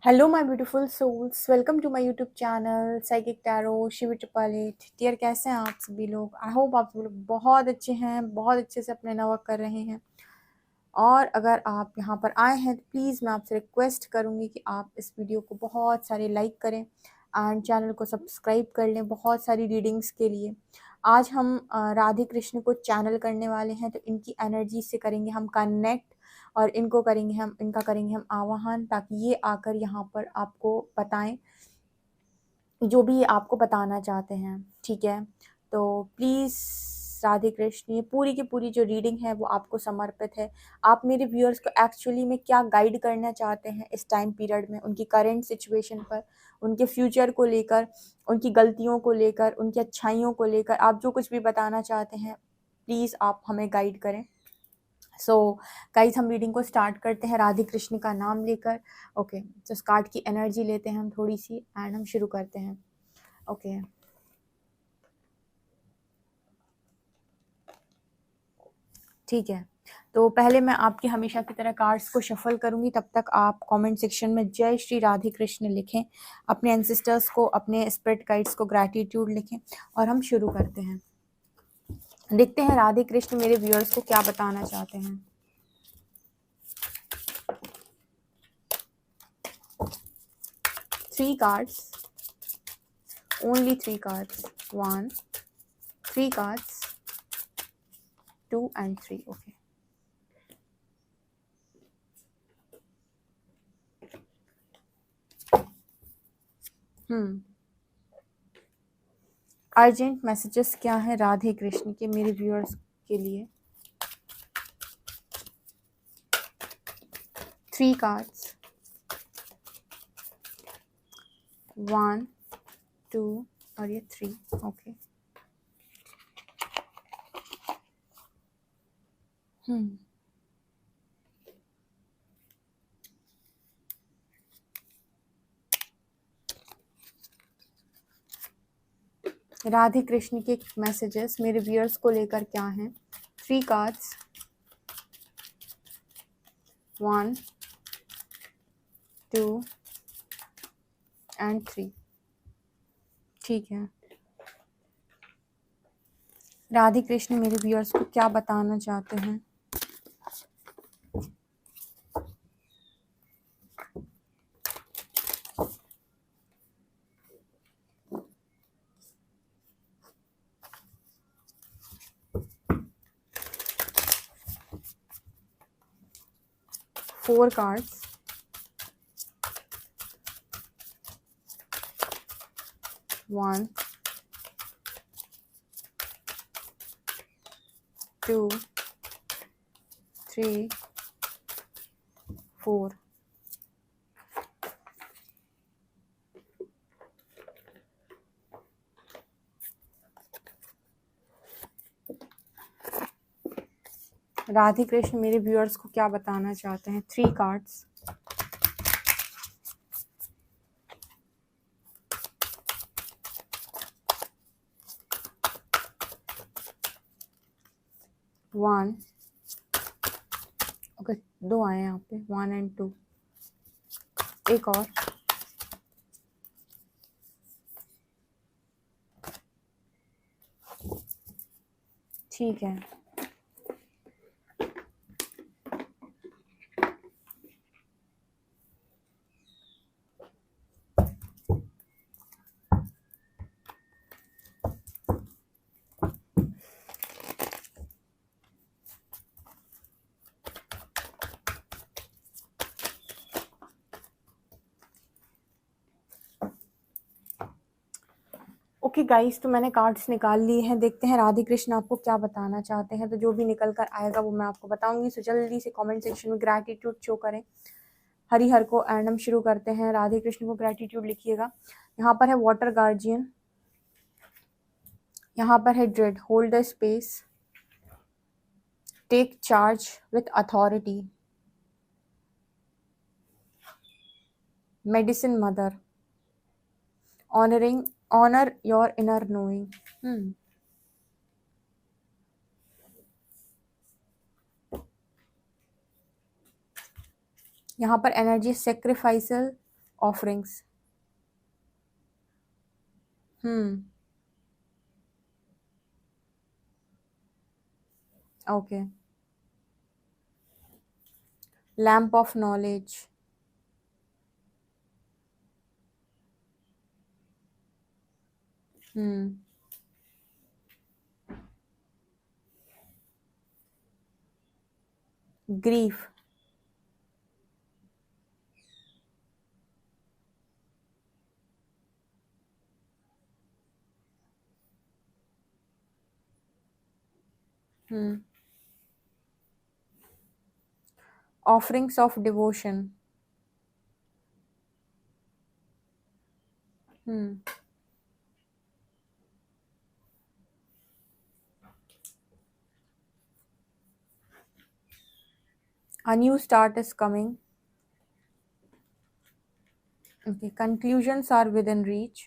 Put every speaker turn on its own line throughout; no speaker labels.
Hello my beautiful souls, welcome to my YouTube channel psychic tarot Shivi triple eight. Dear, कैसे हैं आप सभी लोग? आई होप आप सभी लोग बहुत अच्छे हैं, बहुत अच्छे से अपने वर्क कर रहे हैं। और अगर आप यहाँ पर आए हैं तो प्लीज़ मैं आपसे रिक्वेस्ट करूँगी कि आप इस वीडियो को बहुत सारे लाइक करें एंड चैनल को सब्सक्राइब कर लें बहुत सारी रीडिंग्स के लिए। आज हम राधे कृष्ण को चैनल करने वाले हैं, तो इनकी एनर्जी से करेंगे हम कनेक्ट और इनका करेंगे हम आवाहन, ताकि ये आकर यहाँ पर आपको बताएं जो भी आपको बताना चाहते हैं। ठीक है, तो प्लीज़ राधे कृष्ण, ये पूरी की पूरी जो रीडिंग है वो आपको समर्पित है। आप मेरे व्यूअर्स को एक्चुअली में क्या गाइड करना चाहते हैं इस टाइम पीरियड में, उनकी करंट सिचुएशन पर, उनके फ्यूचर को लेकर, उनकी गलतियों को लेकर, उनकी अच्छाइयों को लेकर, आप जो कुछ भी बताना चाहते हैं प्लीज़ आप हमें गाइड करें। सो गाइज, हम रीडिंग को स्टार्ट करते हैं राधे कृष्ण का नाम लेकर। ओके, तो कार्ड की एनर्जी लेते हैं हम थोड़ी सी एंड हम शुरू करते हैं। ओके, ठीक है। तो पहले मैं आपकी हमेशा की तरह कार्ड्स को शफल करूंगी, तब तक आप कमेंट सेक्शन में जय श्री राधे कृष्ण लिखें, अपने एंसेस्टर्स को, अपने स्पिरिट गाइड्स को ग्रैटिट्यूड लिखें और हम शुरू करते हैं। देखते हैं राधे कृष्ण मेरे व्यूअर्स को क्या बताना चाहते हैं। Three cards, only three cards, 1, 3 cards, 2 and 3. Okay. Urgent messages क्या है राधे कृष्ण के मेरे व्यूअर्स के लिए? 3 cards, 1, 2 और ये 3. ओके। राधे कृष्ण के मैसेजेस मेरे व्यूअर्स को लेकर क्या हैं? 3 cards, 1, 2 and 3. ठीक है, राधे कृष्ण मेरे व्यूअर्स को क्या बताना चाहते हैं? Four cards, 1, 2, 3, 4. राधे कृष्ण मेरे व्यूअर्स को क्या बताना चाहते हैं? 3 कार्ड्स, 1. ओके, 2 आए यहाँ पे, 1 and 2. एक और, ठीक है। ओके गाइस, तो मैंने कार्ड्स निकाल लिए हैं। देखते हैं राधे कृष्ण आपको क्या बताना चाहते हैं। तो जो भी निकल कर आएगा वो मैं आपको बताऊंगी। सो जल्दी से कमेंट सेक्शन में ग्रैटिट्यूड शो करें हरि हर को एंड हम शुरू करते हैं। राधे कृष्ण को ग्रैटिट्यूड लिखिएगा। यहाँ पर है वाटर गार्जियन, यहाँ पर है dread, hold the space, take charge with authority, medicine mother, honour your inner knowing. यहाँ पर energy sacrificial offerings. Okay. Lamp of knowledge. Grief. Offerings of devotion. A new start is coming. Okay, conclusions are within reach.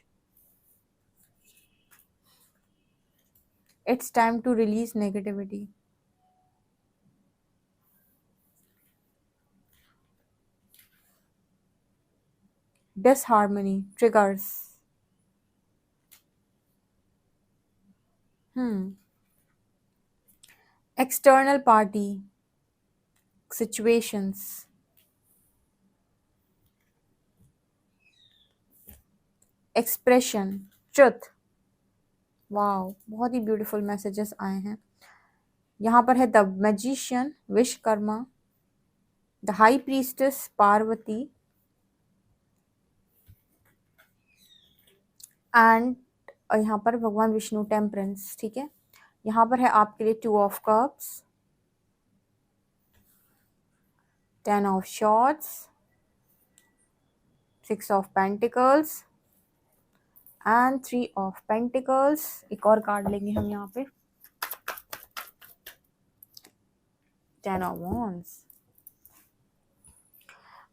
It's time to release negativity. Disharmony triggers. External party situations. Expression truth. Wow, बहुत ही beautiful messages आए हैं। यहाँ पर है the magician Vishwakarma, the high priestess Parvati and यहाँ पर भगवान Vishnu temperance. ठीक है, यहाँ पर है आपके लिए 2 of cups, 10 of shorts, 6 of pentacles and 3 of pentacles. एक और कार्ड लेंगे हम यहाँ पे, 10 ऑफ वॉन्ड्स।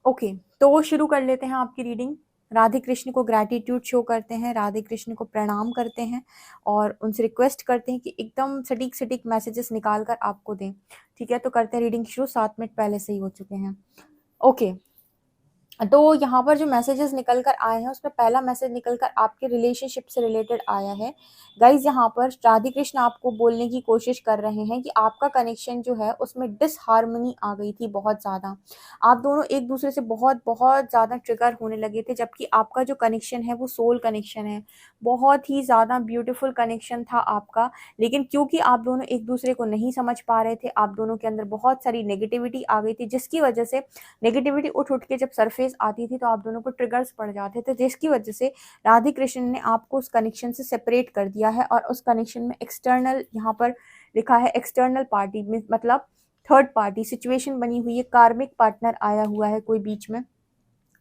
ओके, तो शुरू कर लेते हैं आपकी रीडिंग। राधे कृष्ण को ग्रैटिट्यूड शो करते हैं, राधे कृष्ण को प्रणाम करते हैं और उनसे रिक्वेस्ट करते हैं कि एकदम सटीक सटीक मैसेजेस निकाल कर आपको दें। ठीक है, तो करते हैं रीडिंग शुरू। 7 मिनट पहले से ही हो चुके हैं। ओके, तो यहाँ पर जो मैसेजेस निकल कर आए हैं उसमें पहला मैसेज निकल कर आपके रिलेशनशिप से रिलेटेड आया है। गाइज, यहाँ पर राधे कृष्ण आपको बोलने की कोशिश कर रहे हैं कि आपका कनेक्शन जो है उसमें डिसहार्मनी आ गई थी बहुत ज़्यादा। आप दोनों एक दूसरे से बहुत बहुत ज़्यादा ट्रिगर होने लगे थे, जबकि आपका जो कनेक्शन है वो सोल कनेक्शन है, बहुत ही ज़्यादा ब्यूटीफुल कनेक्शन था आपका। लेकिन क्योंकि आप दोनों एक दूसरे को नहीं समझ पा रहे थे, आप दोनों के अंदर बहुत सारी नेगेटिविटी आ गई थी, जिसकी वजह से नेगेटिविटी उठ उठ के जब सरफेस आती थी तो आप दोनों को ट्रिगर्स पड़ जाते थे, जिसकी वजह से राधे कृष्ण ने आपको उस कनेक्शन से सेपरेट कर दिया है। और उस कनेक्शन में एक्सटर्नल, यहाँ पर लिखा है एक्सटर्नल पार्टी, मतलब थर्ड पार्टी सिचुएशन बनी हुई है, कार्मिक पार्टनर आया हुआ है कोई बीच में।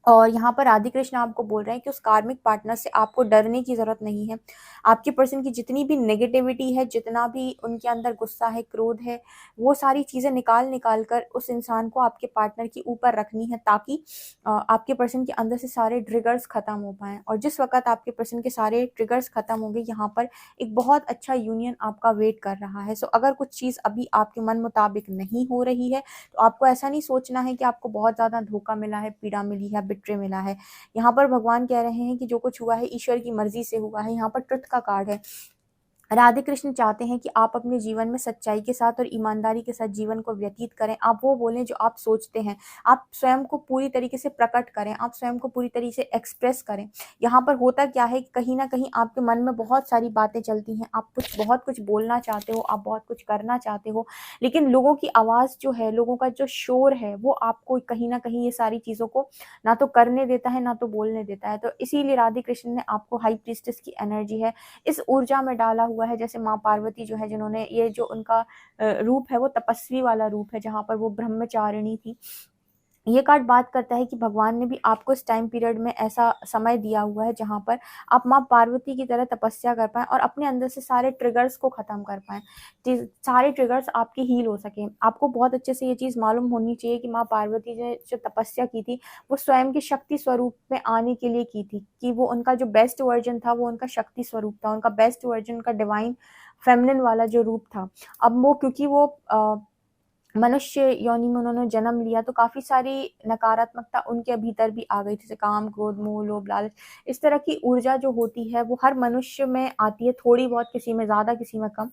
और यहाँ पर राधे कृष्ण आपको बोल रहे हैं कि उस कार्मिक पार्टनर से आपको डरने की ज़रूरत नहीं है। आपके पर्सन की जितनी भी नेगेटिविटी है, जितना भी उनके अंदर गुस्सा है, क्रोध है, वो सारी चीज़ें निकाल कर उस इंसान को आपके पार्टनर के ऊपर रखनी है, ताकि आपके पर्सन के अंदर से सारे ट्रिगर्स ख़त्म हो पाएँ। और जिस वक्त आपके पर्सन के सारे ट्रिगर्स ख़त्म होंगे, यहाँ पर एक बहुत अच्छा यूनियन आपका वेट कर रहा है। सो अगर कुछ चीज़ अभी आपके मन मुताबिक नहीं हो रही है तो आपको ऐसा नहीं सोचना है कि आपको बहुत ज़्यादा धोखा मिला है, पीड़ा मिली है, बिट्रे मिला है। यहाँ पर भगवान कह रहे हैं कि जो कुछ हुआ है ईश्वर की मर्जी से हुआ है। यहाँ पर ट्रुथ का कार्ड है। राधे कृष्ण चाहते हैं कि आप अपने जीवन में सच्चाई के साथ और ईमानदारी के साथ जीवन को व्यतीत करें। आप वो बोलें जो आप सोचते हैं, आप स्वयं को पूरी तरीके से प्रकट करें, आप स्वयं को पूरी तरीके से एक्सप्रेस करें। यहाँ पर होता क्या है कि कहीं ना कहीं आपके मन में बहुत सारी बातें चलती हैं, आप बहुत कुछ बोलना चाहते हो, आप बहुत कुछ करना चाहते हो, लेकिन लोगों की आवाज़ जो है, लोगों का जो शोर है, वो आपको कहीं ना कहीं ये सारी चीज़ों को ना तो करने देता है, ना तो बोलने देता है। तो इसीलिए राधे कृष्ण ने आपको हाई प्रीस्टेस की एनर्जी है, इस ऊर्जा में डाला हुआ है। जैसे माँ पार्वती जो है, जिन्होंने ये जो उनका रूप है वो तपस्वी वाला रूप है, जहाँ पर वो ब्रह्मचारिणी थी। ये कार्ड बात करता है कि भगवान ने भी आपको इस टाइम पीरियड में ऐसा समय दिया हुआ है जहाँ पर आप माँ पार्वती की तरह तपस्या कर पाएं और अपने अंदर से सारे ट्रिगर्स को ख़त्म कर पाएं, सारे ट्रिगर्स आपके हील हो सकें। आपको बहुत अच्छे से ये चीज़ मालूम होनी चाहिए कि माँ पार्वती ने जो तपस्या की थी वो स्वयं के शक्ति स्वरूप में आने के लिए की थी, कि वो उनका जो बेस्ट वर्जन था वो उनका शक्ति स्वरूप था, उनका बेस्ट वर्जन, उनका डिवाइन फेमिनिन वाला जो रूप था। अब वो क्योंकि वो मनुष्य योनि में उन्होंने जन्म लिया तो काफ़ी सारी नकारात्मकता उनके भीतर भी आ गई थी, जैसे काम, क्रोध, मोह, लोभ, लालच। इस तरह की ऊर्जा जो होती है वो हर मनुष्य में आती है, थोड़ी बहुत, किसी में ज़्यादा किसी में कम।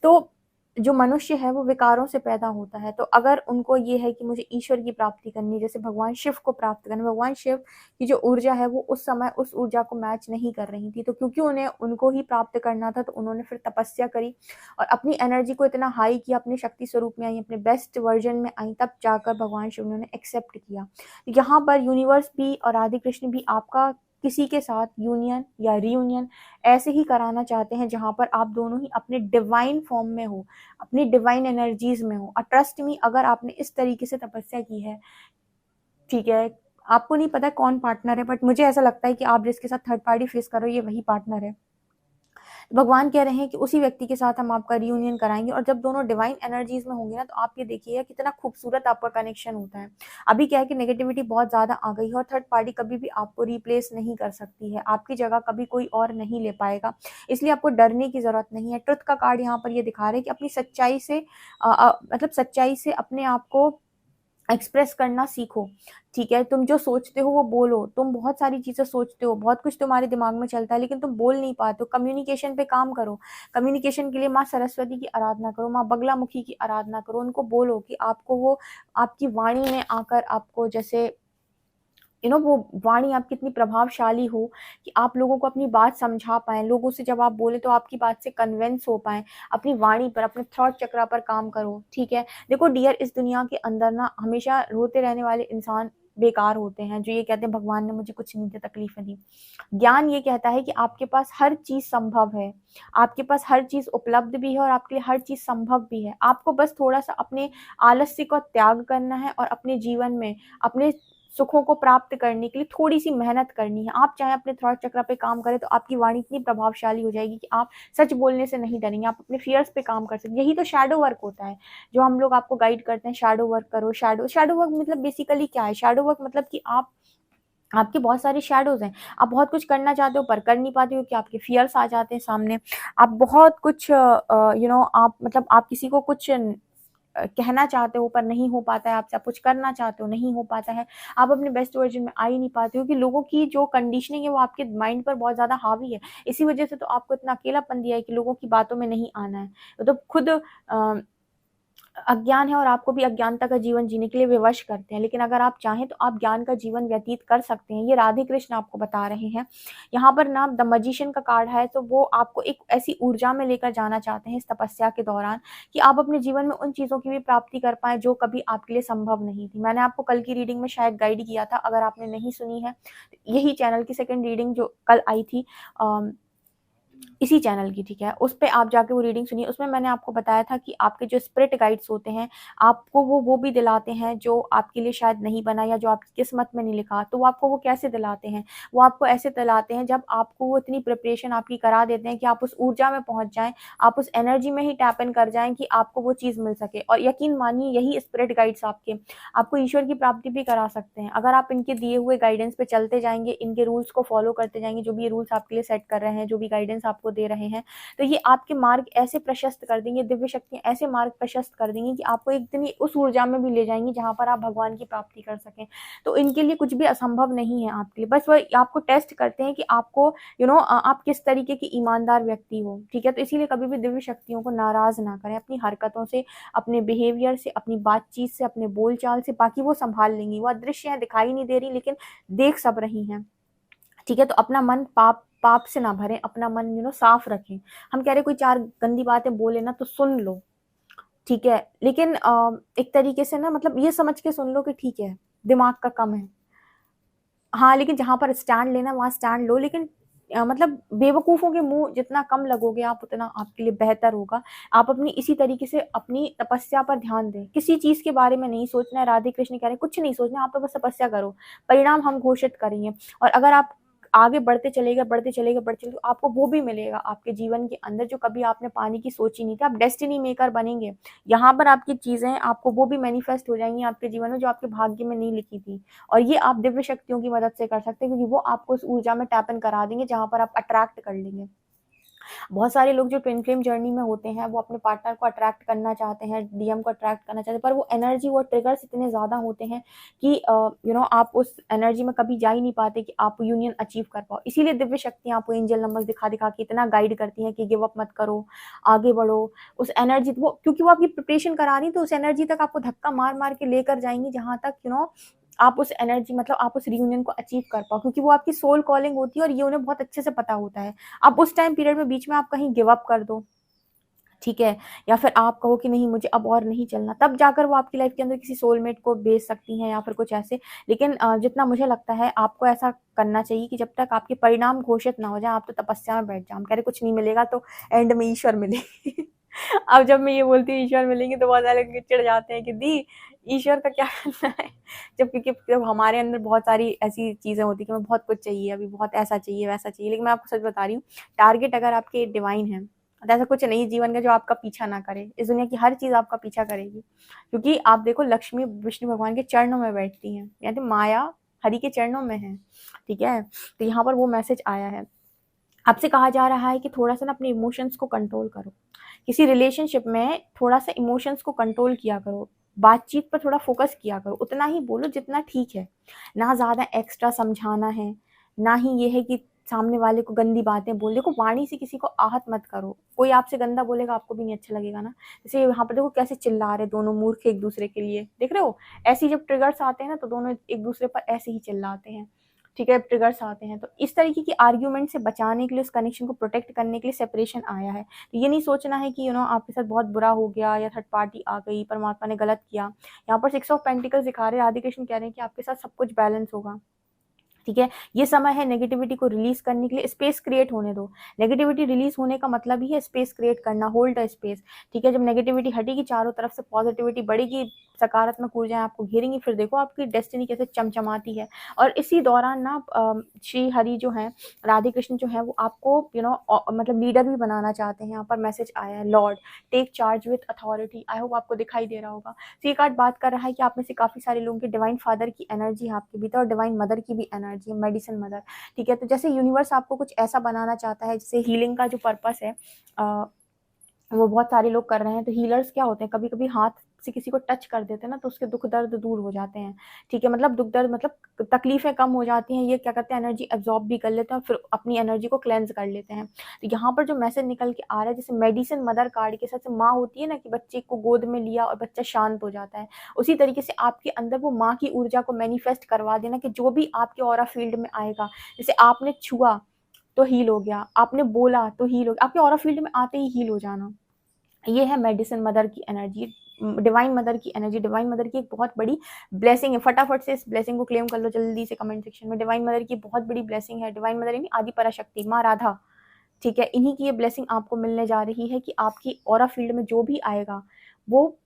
तो जो मनुष्य है वो विकारों से पैदा होता है, तो अगर उनको ये है कि मुझे ईश्वर की प्राप्ति करनी है, जैसे भगवान शिव को प्राप्त करना, भगवान शिव की जो ऊर्जा है वो उस समय उस ऊर्जा को मैच नहीं कर रही थी, तो क्योंकि उन्हें उनको ही प्राप्त करना था तो उन्होंने फिर तपस्या करी और अपनी एनर्जी को इतना हाई किया, अपने शक्ति स्वरूप में आई, अपने बेस्ट वर्जन में आई, तब जाकर भगवान शिव ने उन्हें एक्सेप्ट किया। यहाँ पर यूनिवर्स भी और राधे कृष्ण भी आपका किसी के साथ यूनियन या रीयूनियन ऐसे ही कराना चाहते हैं जहां पर आप दोनों ही अपने डिवाइन फॉर्म में हो, अपनी डिवाइन एनर्जीज में हो। और ट्रस्ट मी, अगर आपने इस तरीके से तपस्या की है, ठीक है, आपको नहीं पता कौन पार्टनर है, बट मुझे ऐसा लगता है कि आप जिसके साथ थर्ड पार्टी फेस कर रहे हो ये वही पार्टनर है। भगवान कह रहे हैं कि उसी व्यक्ति के साथ हम आपका रियूनियन कराएंगे, और जब दोनों डिवाइन एनर्जीज में होंगे ना, तो आप ये देखिएगा कितना खूबसूरत आपका कनेक्शन होता है। अभी क्या है कि नेगेटिविटी बहुत ज्यादा आ गई है और थर्ड पार्टी कभी भी आपको रिप्लेस नहीं कर सकती है, आपकी जगह कभी कोई और नहीं ले पाएगा, इसलिए आपको डरने की जरूरत नहीं है। ट्रुथ का कार्ड यहाँ पर ये दिखा रहे हैं कि अपनी सच्चाई से मतलब सच्चाई से अपने आप को एक्सप्रेस करना सीखो, ठीक है। तुम जो सोचते हो वो बोलो, तुम बहुत सारी चीजें सोचते हो, बहुत कुछ तुम्हारे दिमाग में चलता है, लेकिन तुम बोल नहीं पाते हो। कम्युनिकेशन पे काम करो, कम्युनिकेशन के लिए माँ सरस्वती की आराधना करो, माँ बगलामुखी की आराधना करो, उनको बोलो कि आपको वो आपकी वाणी में आकर आपको जैसे वो वाणी आपकी इतनी प्रभावशाली हो कि आप लोगों को अपनी बात समझा पाए, लोगों से जब आप बोले तो आपकी बात से कन्विंस हो पाए। अपनी वाणी पर, अपने थॉट चक्रा पर काम करो, ठीक है। देखो डियर, इस दुनिया के अंदर ना हमेशा रोते रहने वाले इंसान बेकार होते हैं, जो ये कहते हैं भगवान ने मुझे कुछ नहीं दिया, तकलीफें दी। ज्ञान ये कहता है कि आपके पास हर चीज संभव है, आपके पास हर चीज उपलब्ध भी है और आपके लिए हर चीज संभव भी है। आपको बस थोड़ा सा अपने आलस्य को त्याग करना है और अपने जीवन में अपने सुखों को प्राप्त करने के लिए थोड़ी सी मेहनत करनी है। आप चाहे अपने थॉट चक्र पे काम करें तो आपकी वाणी इतनी प्रभावशाली हो जाएगी कि आप सच बोलने से नहीं डरेंगे, आप अपने फियर्स पे काम कर सकते। यही तो शैडो वर्क होता है जो हम लोग आपको गाइड करते हैं, शैडो वर्क करो। शैडो वर्क मतलब बेसिकली क्या है? शैडो वर्क मतलब कि आपके बहुत सारे शैडोज हैं, आप बहुत कुछ करना चाहते हो पर कर नहीं पाते हो, कि आपके फियर्स आ जाते हैं सामने। आप बहुत कुछ आप मतलब आप किसी को कुछ कहना चाहते हो पर नहीं हो पाता है आपसे, आप कुछ करना चाहते हो नहीं हो पाता है, आप अपने बेस्ट वर्जन में आ ही नहीं पाते हो, कि लोगों की जो कंडीशनिंग है वो आपके माइंड पर बहुत ज्यादा हावी है। इसी वजह से तो आपको इतना अकेलापन दिया है कि लोगों की बातों में नहीं आना है, तो खुद अज्ञान है और आपको भी अज्ञानता का जीवन जीने के लिए विवश करते हैं। लेकिन अगर आप चाहें तो आप ज्ञान का जीवन व्यतीत कर सकते हैं, ये राधे कृष्ण आपको बता रहे हैं। यहाँ पर नाम द मजिशियन का कार्ड है, तो वो आपको एक ऐसी ऊर्जा में लेकर जाना चाहते हैं इस तपस्या के दौरान कि आप अपने जीवन में उन चीजों की भी प्राप्ति कर पाए जो कभी आपके लिए संभव नहीं थी। मैंने आपको कल की रीडिंग में शायद गाइड किया था, अगर आपने नहीं सुनी है, यही चैनल की सेकंड रीडिंग जो कल आई थी, इसी चैनल की, ठीक है, उस पे आप जाके वो रीडिंग सुनिए। उसमें मैंने आपको बताया था कि आपके जो स्पिरिट गाइड्स होते हैं आपको वो भी दिलाते हैं जो आपके लिए शायद नहीं बना या जो आपकी किस्मत में नहीं लिखा। तो वो आपको वो कैसे दिलाते हैं? वो आपको ऐसे दिलाते हैं जब आपको वो इतनी प्रिपरेशन आपकी करा देते हैं कि आप उस ऊर्जा में पहुंच जाएं, आप उस एनर्जी में ही टैप इन कर जाएं कि आपको वो चीज मिल सके। और यकीन मानिए यही स्पिरिट गाइड्स आपको ईश्वर की प्राप्ति भी करा सकते हैं, अगर आप इनके दिए हुए गाइडेंस पे चलते जाएंगे, इनके रूल्स को फॉलो करते जाएंगे, जो भी रूल्स आपके लिए सेट कर रहे हैं, जो भी गाइडेंस आपको दे रहे हैं, तो ये आपके मार्ग ऐसे प्रशस्त कर देंगे, दिव्य शक्तियां ऐसे मार्ग प्रशस्त कर देंगी कि आपको एक दिन उस ऊर्जा में भी ले जाएंगी जहां पर आप भगवान की प्राप्ति कर सकें। तो इनके लिए कुछ भी असंभव नहीं है आपके लिए, बस वो आपको टेस्ट करते हैं कि आपको आप किस तरीके की ईमानदार व्यक्ति हो, ठीक है। तो इसीलिए कभी भी दिव्य शक्तियों को नाराज ना करें, अपनी हरकतों से, अपने बिहेवियर से, अपनी बातचीत से, अपने बोलचाल से, बाकी वो संभाल लेंगी। वो अदृश्य है, दिखाई नहीं दे रही, लेकिन देख सब रही हैं, ठीक है। तो अपना मन पाप पाप से ना भरें, अपना मन साफ रखें। हम कह रहे कोई चार गंदी बातें बोले ना तो सुन लो, ठीक है, लेकिन एक तरीके से ना, मतलब ये समझ के सुन लो कि ठीक है दिमाग का कम है, हाँ, लेकिन जहां पर स्टैंड लेना वहां स्टैंड लो, लेकिन मतलब बेवकूफों के मुंह जितना कम लगोगे आप, उतना आपके लिए बेहतर होगा। आप अपनी इसी तरीके से अपनी तपस्या पर ध्यान दें, किसी चीज के बारे में नहीं सोचना है। राधे कृष्ण कह रहे हैं कुछ नहीं सोचना है, आप तो बस तपस्या करो, परिणाम हम घोषित करेंगे। और अगर आप आगे बढ़ते चलेगा, बढ़ते चलेगा, बढ़ते चलेगा, तो आपको वो भी मिलेगा आपके जीवन के अंदर जो कभी आपने पाने की सोची नहीं थी। आप डेस्टिनी मेकर बनेंगे, यहाँ पर आपकी चीजें आपको वो भी मैनिफेस्ट हो जाएंगी आपके जीवन में जो आपके भाग्य में नहीं लिखी थी। और ये आप दिव्य शक्तियों की मदद से कर सकते हैं, क्योंकि वो आपको उस ऊर्जा में टैप इन करा देंगे जहां पर आप अट्रैक्ट कर लेंगे। बहुत सारे लोग जो ट्विन फ्लेम जर्नी में होते हैं वो अपने पार्टनर को अट्रैक्ट करना चाहते हैं, डीएम को अट्रैक्ट करना चाहते हैं, पर वो एनर्जी, वो ट्रिगर्स इतने ज़्यादा होते हैं कि आप उस एनर्जी में कभी जा ही नहीं पाते कि आप यूनियन अचीव कर पाओ। इसीलिए दिव्य शक्तियाँ आपको एंजल नंबर्स दिखा दिखा के इतना गाइड करती हैं कि गिव अप मत करो, आगे बढ़ो। उस एनर्जी वो, क्योंकि वो आपकी प्रिपरेशन करा रही, तो उस एनर्जी तक आपको धक्का मार मार के लेकर जाएंगी जहां तक आप उस एनर्जी, मतलब आप उस रियूनियन को अचीव कर पाओ, क्योंकि वो आपकी सोल कॉलिंग होती है और ये उन्हें बहुत अच्छे से पता होता है। अब उस टाइम पीरियड में बीच में आप कहीं गिव अप कर दो, ठीक है, या फिर आप कहो कि नहीं मुझे अब और नहीं चलना, तब जाकर वो आपकी लाइफ के अंदर किसी सोलमेट को भेज सकती हैं या फिर कुछ ऐसे। लेकिन जितना मुझे लगता है आपको ऐसा करना चाहिए कि जब तक आपके परिणाम घोषित ना हो जाए आप तो तपस्या में बैठ जाओ। हम कह रहे कुछ नहीं मिलेगा तो एंड में ईश्वर मिलेंगे। अब जब मैं ये बोलती हूँ ईश्वर मिलेंगे तो बहुत सारे लोग चिढ़ जाते हैं कि दी ईश्वर का क्या करना है। जब क्योंकि जब हमारे अंदर बहुत सारी ऐसी चीजें होती है कि हमें बहुत कुछ चाहिए, अभी बहुत ऐसा चाहिए वैसा चाहिए, लेकिन मैं आपको सच बता रही हूँ, टारगेट अगर आपके डिवाइन है तो ऐसा कुछ नहीं जीवन का जो आपका पीछा ना करे। इस दुनिया की हर चीज आपका पीछा करेगी, क्योंकि आप देखो लक्ष्मी विष्णु भगवान के चरणों में बैठती हैं, यानी माया हरि के चरणों में है, ठीक है। तो यहाँ पर वो मैसेज आया है, आपसे कहा जा रहा है कि थोड़ा सा ना अपने इमोशंस को कंट्रोल करो, किसी रिलेशनशिप में थोड़ा सा इमोशंस को कंट्रोल किया करो, बातचीत पर थोड़ा फोकस किया करो, उतना ही बोलो जितना ठीक है, ना ज़्यादा एक्स्ट्रा समझाना है, ना ही ये है कि सामने वाले को गंदी बातें बोल। देखो वाणी से किसी को आहत मत करो, कोई आपसे गंदा बोलेगा आपको भी नहीं अच्छा लगेगा ना। जैसे यहाँ पर देखो कैसे चिल्ला रहे दोनों मूर्ख एक दूसरे के लिए, देख रहे हो, ऐसे जब ट्रिगर्स आते हैं ना तो दोनों एक दूसरे पर ऐसे ही चिल्लाते हैं, ठीक है, ट्रिगर्स आते हैं। तो इस तरीके की आर्ग्यूमेंट से बचाने के लिए, उस कनेक्शन को प्रोटेक्ट करने के लिए सेपरेशन आया है। तो ये नहीं सोचना है कि आपके साथ बहुत बुरा हो गया या थर्ड पार्टी आ गई, परमात्मा ने गलत किया। यहाँ पर 6 ऑफ पेंटिकल्स दिखा रहे हैं, राधे कृष्ण कह रहे हैं कि आपके साथ सब कुछ बैलेंस होगा, ठीक है। ये समय है नेगेटिविटी को रिलीज करने के लिए, स्पेस क्रिएट होने दो। नेगेटिविटी रिलीज होने का मतलब ही है स्पेस क्रिएट करना, होल्ड अ स्पेस, ठीक है। जब नेगेटिविटी हटेगी चारों तरफ से पॉजिटिविटी बढ़ेगी, सकारात्मक ऊर्जाएं आपको घेरेंगी, फिर देखो आपकी डेस्टिनी कैसे चमचमाती है। और इसी दौरान ना श्री हरि जो है, राधे कृष्ण जो है, वो आपको मतलब लीडर भी बनाना चाहते हैं। यहाँ पर मैसेज आया है, lord take charge with authority. I hope आपको दिखाई दे रहा होगा। तो ये कार्ड बात कर रहा है कि आप में से काफी सारे लोगों के डिवाइन फादर की एनर्जी है आपके भीतर, और डिवाइन मदर की भी एनर्जी है, मेडिसिन मदर, ठीक है। तो जैसे यूनिवर्स आपको कुछ ऐसा बनाना चाहता है, जैसे हीलिंग का जो पर्पस है वो बहुत सारे लोग कर रहे हैं। तो हीलर्स क्या होते हैं, कभी कभी हाथ से किसी को टच कर देते हैं ना तो उसके दुख दर्द दूर हो जाते हैं, ठीक है। मतलब दुख दर्द मतलब तकलीफें कम हो जाती हैं। ये क्या करते हैं, एनर्जी एब्जॉर्ब भी कर लेते हैं और फिर अपनी एनर्जी को क्लेंज कर लेते हैं। तो यहाँ पर जो मैसेज निकल के आ रहा है, जैसे मेडिसिन मदर कार्ड के साथ माँ होती है ना, कि बच्चे को गोद में लिया और बच्चा शांत हो जाता है, उसी तरीके से आपके अंदर वो माँ की ऊर्जा को मैनिफेस्ट करवा देना कि जो भी आपके ऑरा फील्ड में आएगा, जैसे आपने छुआ तो हील हो गया, आपने बोला तो हील हो गया, आपके ऑरा फील्ड में आते ही हील हो जाना। ये है मेडिसिन मदर की एनर्जी, डिवाइन मदर की एनर्जी। डिवाइन मदर की एक बहुत बड़ी ब्लेसिंग है, फटाफट से इस ब्लेसिंग को क्लेम कर लो जल्दी से कमेंट सेक्शन में। डिवाइन मदर की बहुत बड़ी ब्लेसिंग है। डिवाइन मदर यानी आदि पराशक्ति, माँ राधा, ठीक है। इन्हीं की ये ब्लेसिंग आपको मिलने जा रही है कि आपकी ऑरा फील्ड में जो भी आएगा वो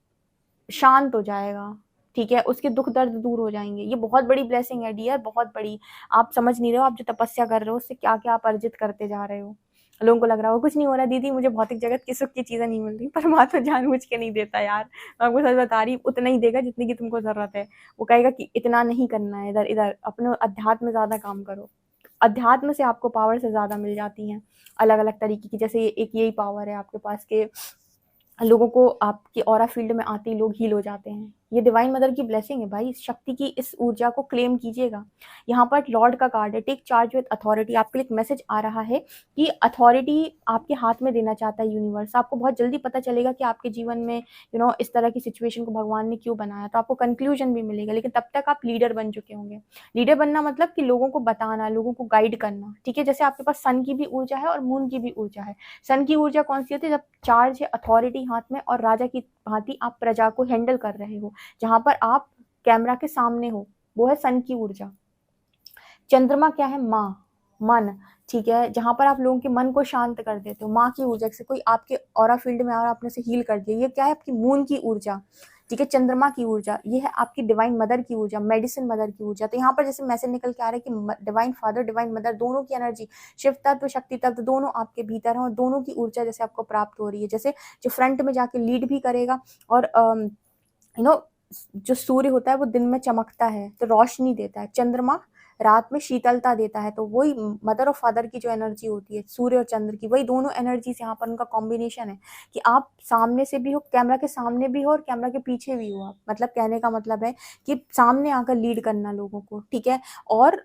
शांत हो जाएगा, ठीक है, उसके दुख दर्द दूर हो जाएंगे। ये बहुत बड़ी ब्लेसिंग है डियर, बहुत बड़ी। आप समझ नहीं रहे हो, आप जो तपस्या कर रहे हो उससे क्या क्या आप अर्जित करते जा रहे हो। लोगों को लग रहा हो कुछ नहीं हो रहा दीदी, मुझे भौतिक जगत की सुख की चीजें नहीं मिल रही। परमात्मा जानबूझ के नहीं देता यार, मैं आपको सच बता रही, उतना ही देगा जितनी की तुमको जरूरत है। वो कहेगा कि इतना नहीं करना है, इधर इधर अपने अध्यात्म में ज्यादा काम करो। अध्यात्म से आपको पावर से ज्यादा मिल जाती हैं अलग अलग तरीके की। जैसे एक यही पावर है आपके पास के लोगों को आपके ऑरा फील्ड में आते ही लोग हील हो जाते हैं। ये डिवाइन मदर की ब्लेसिंग है भाई, इस शक्ति की, इस ऊर्जा को क्लेम कीजिएगा। यहाँ पर लॉर्ड का कार्ड है, टेक चार्ज विद अथॉरिटी। आपके लिए एक मैसेज आ रहा है कि अथॉरिटी आपके हाथ में देना चाहता है यूनिवर्स। आपको बहुत जल्दी पता चलेगा कि आपके जीवन में इस तरह की सिचुएशन को भगवान ने क्यों बनाया, तो आपको कंक्लूजन भी मिलेगा। लेकिन तब तक आप लीडर बन चुके होंगे। लीडर बनना मतलब कि लोगों को बताना, लोगों को गाइड करना, ठीक है। जैसे आपके पास सन की भी ऊर्जा है और मून की भी ऊर्जा है। सन की ऊर्जा कौन सी होती है, जब चार्ज है, अथॉरिटी हाथ में, और राजा की भांति आप प्रजा को हैंडल कर रहे हो, जहां पर आप कैमरा के सामने हो, वो है सन की ऊर्जा। चंद्रमा क्या है, माँ, मन, ठीक है, जहां पर आप लोगों के मन को शांत कर देते हो, माँ की ऊर्जा से। कोई आपके ऑरा फील्ड में और आपने से हील कर दिया, ये क्या है, आपकी मून की ऊर्जा, ठीक है, चंद्रमा की ऊर्जा। ये है आपकी डिवाइन मदर की ऊर्जा, मेडिसिन मदर की ऊर्जा। तो यहाँ पर जैसे मैसेज निकल के आ रहा है कि डिवाइन फादर, डिवाइन मदर, दोनों की एनर्जी, शिव तत्व, शक्ति तत्व, दोनों आपके भीतर है, और दोनों की ऊर्जा जैसे आपको प्राप्त हो रही है। जैसे जो फ्रंट में जाके लीड भी करेगा, और जो सूर्य होता है वो दिन में चमकता है तो रोशनी देता है, चंद्रमा रात में शीतलता देता है। तो वही मदर और फादर की जो एनर्जी होती है, सूर्य और चंद्र की, वही दोनों एनर्जीज यहाँ पर उनका कॉम्बिनेशन है कि आप सामने से भी हो, कैमरा के सामने भी हो और कैमरा के पीछे भी हो आप। मतलब कहने का मतलब है कि सामने आकर लीड करना लोगों को, ठीक है, और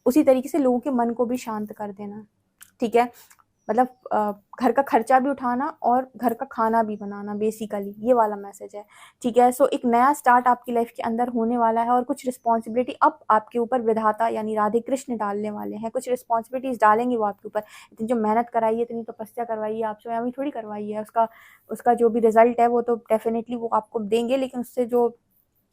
उसी तरीके से लोगों के मन को भी शांत कर देना, ठीक है। मतलब घर का खर्चा भी उठाना और घर का खाना भी बनाना, बेसिकली ये वाला मैसेज है, ठीक है। सो एक नया स्टार्ट आपकी लाइफ के अंदर होने वाला है और कुछ रिस्पॉन्सिबिलिटी अब आपके ऊपर विधाता यानी राधे कृष्ण डालने वाले हैं। कुछ रिस्पॉन्सिबिलिटीज डालेंगे वो आपके ऊपर। इतनी जो मेहनत कराई है, इतनी तपस्या करवाई है आपसे, अभी थोड़ी करवाई है, उसका उसका जो भी रिजल्ट है वो तो डेफिनेटली वो आपको देंगे, लेकिन उससे जो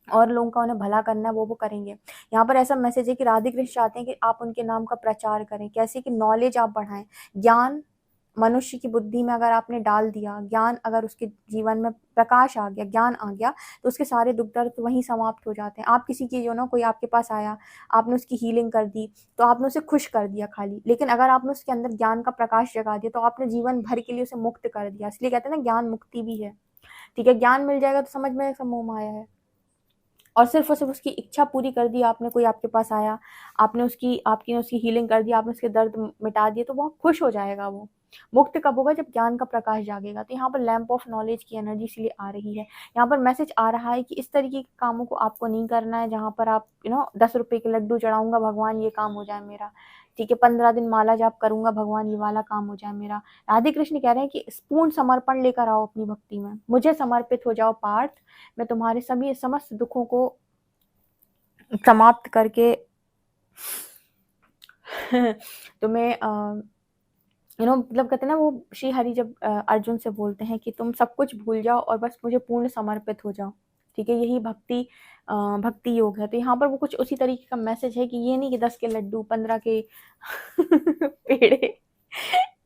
और लोगों का उन्हें भला करना है वो करेंगे। यहाँ पर ऐसा मैसेज है कि राधे कृष्ण चाहते हैं कि आप उनके नाम का प्रचार करें। कैसे? कि नॉलेज आप बढ़ाएं, ज्ञान मनुष्य की बुद्धि में अगर आपने डाल दिया, ज्ञान अगर उसके जीवन में प्रकाश आ गया, ज्ञान आ गया, तो उसके सारे दुख दर्द वहीं समाप्त हो जाते हैं। आप किसी की जो ना, कोई आपके पास आया, आपने उसकी हीलिंग कर दी, तो आपने उसे खुश कर दिया खाली, लेकिन अगर आपने उसके अंदर ज्ञान का प्रकाश जगा दिया तो आपने जीवन भर के लिए उसे मुक्त कर दिया। इसलिए कहते हैं ना, ज्ञान मुक्ति भी है, ठीक है। ज्ञान मिल जाएगा तो समझ में सब मोह माया है, और सिर्फ उसकी इच्छा पूरी कर दी आपने। कोई आपके पास आया, आपने उसकी हीलिंग कर दी, आपने उसके दर्द मिटा दिए, तो बहुत खुश हो जाएगा वो। मुक्त कब होगा? जब ज्ञान का प्रकाश जागेगा। तो यहाँ पर लैंप ऑफ नॉलेज की एनर्जी इसलिए आ रही है। यहाँ पर मैसेज आ रहा है कि इस तरीके के कामों को आपको नहीं करना है जहाँ पर आप 10 रुपए के लड्डू चढ़ाऊंगा भगवान ये काम हो जाए मेरा, ठीक है, 15 दिन माला जाप करूंगा भगवान ये वाला काम हो जाए मेरा। राधे कृष्ण कह रहे हैं कि पूर्ण समर्पण लेकर आओ अपनी भक्ति में, मुझे समर्पित हो जाओ पार्थ। मैं तुम्हारे सभी समस्त दुखों को समाप्त करके तुम्हें मतलब कहते हैं ना, वो श्री हरि जब अर्जुन से बोलते हैं कि तुम सब कुछ भूल जाओ और बस मुझे पूर्ण समर्पित हो जाओ, ठीक है, यही भक्ति योग है। तो यहाँ पर वो कुछ उसी तरीके का मैसेज है कि ये नहीं कि 10 के लड्डू 15 के पेड़े,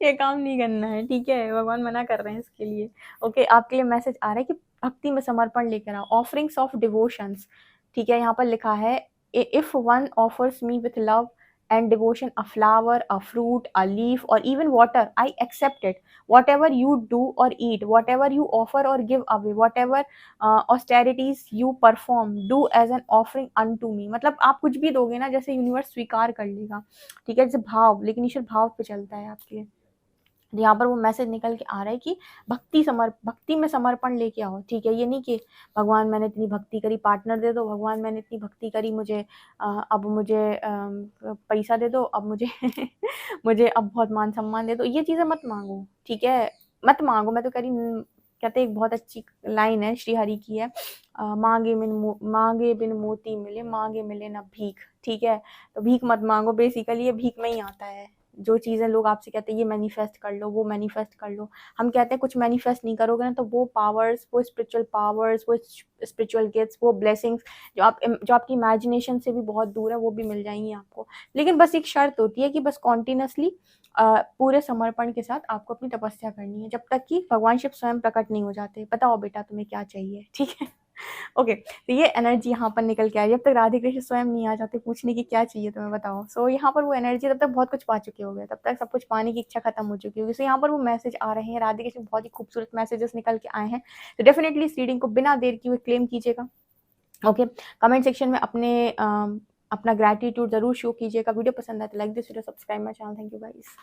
ये काम नहीं करना है, ठीक है, भगवान मना कर रहे हैं इसके लिए। ओके, आपके लिए मैसेज आ रहा है कि भक्ति में समर्पण लेकर आओ, ऑफरिंग्स ऑफ डिवोशंस, ठीक है। यहाँ पर लिखा है, if one offers me with love and devotion a flower, a fruit, a leaf, or even water, I accept it. Whatever you do or eat, whatever you offer or give away, whatever austerities you perform, do as an offering unto me. मतलब आप कुछ भी दोगे ना, जैसे universe स्वीकार कर लेगा, ठीक है, जैसे भाव, लेकिन ईश्वर भाव पे चलता है आपके। यहाँ पर वो मैसेज निकल के आ रहा है कि भक्ति में समर्पण लेके आओ, ठीक है। ये नहीं कि भगवान मैंने इतनी भक्ति करी, पार्टनर दे दो, भगवान मैंने इतनी भक्ति करी, मुझे अब मुझे पैसा दे दो, अब मुझे मुझे अब बहुत मान सम्मान दे दो, ये चीज़ें मत मांगो, ठीक है, मत मांगो। मैं तो कह रही, कहते एक बहुत अच्छी लाइन है, श्री हरि की है, मांगे बिन मोती मिले, मांगे मिले ना भीख, ठीक है। तो भीख मत मांगो, बेसिकली ये भीख में ही आता है। जो चीज़ें लोग आपसे कहते हैं ये मैनिफेस्ट कर लो, वो मैनिफेस्ट कर लो, हम कहते हैं कुछ मैनिफेस्ट नहीं करोगे ना, तो वो पावर्स, वो स्पिरिचुअल पावर्स, वो स्पिरिचुअल गिफ्ट्स, वो ब्लेसिंग्स जो आपकी इमेजिनेशन से भी बहुत दूर है, वो भी मिल जाएंगी आपको। लेकिन बस एक शर्त होती है कि बस कॉन्टिन्यूसली पूरे समर्पण के साथ आपको अपनी तपस्या करनी है, जब तक कि भगवान शिव स्वयं प्रकट नहीं हो जाते। बताओ बेटा तुम्हें क्या चाहिए, ठीक है। ओके, तो ये एनर्जी यहाँ पर निकल के आई। जब तक राधे कृष्ण स्वयं नहीं आ जाते पूछने की क्या चाहिए तुम्हें बताओ, सो यहाँ पर वो एनर्जी, तब तक बहुत कुछ पा चुके हो गए, तब तक सब कुछ पाने की इच्छा खत्म हो चुकी होगी। सो यहाँ पर वो मैसेज आ रहे हैं, राधे कृष्ण बहुत ही खूबसूरत मैसेजेस निकल के आए हैं। तो डेफिनेटली इस रीडिंग को बिना देर किए क्लेम कीजिएगा। ओके, कमेंट सेक्शन में अपना ग्रैटिट्यूड जरूर शो कीजिएगा। वीडियो पसंद आए तो like this video, subscribe my channel. Thank you guys.